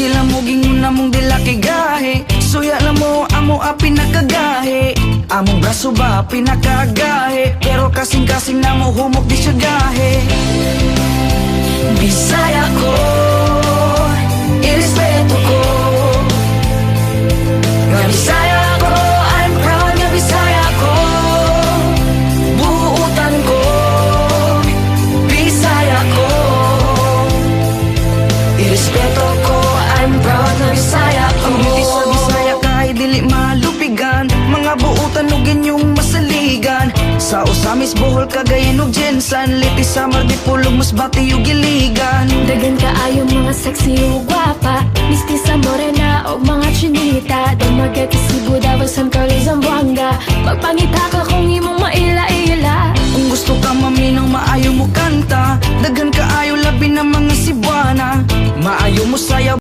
Gila mo gingon na mong dila kay gahe. Suya lang mo amo a pinakagahe. Among braso ba pinakagahe. Pero kasing-kasing na mo humok di siya gahe. Bisaya ko, irespeto ko. Nga Bisaya ko, I'm proud nga Bisaya ko. Buutan ko, Bisaya ko. Irespeto ko, I'm proud nga Bisaya ko. Ang beauty sa Bisaya kahit dili malupigan. Mga buutan ug inyong masaligan. Sa Usamis, Bohol, Cagayan ug Jensan. Liti, Samar, Dipolog, Masbate ug Iligan. Dagan kaayo mga sexy ug gwapa. Mistisa, morena o mga chinita. Dumagat Cebu, Davao, San Carlos, Zamboanga. Magpangita ka kung imong maila-ila. Kung gusto ka maminang maayo mo kanta. Dagan kaayo labi ng mga Cebuana. Maayo mo sayaw.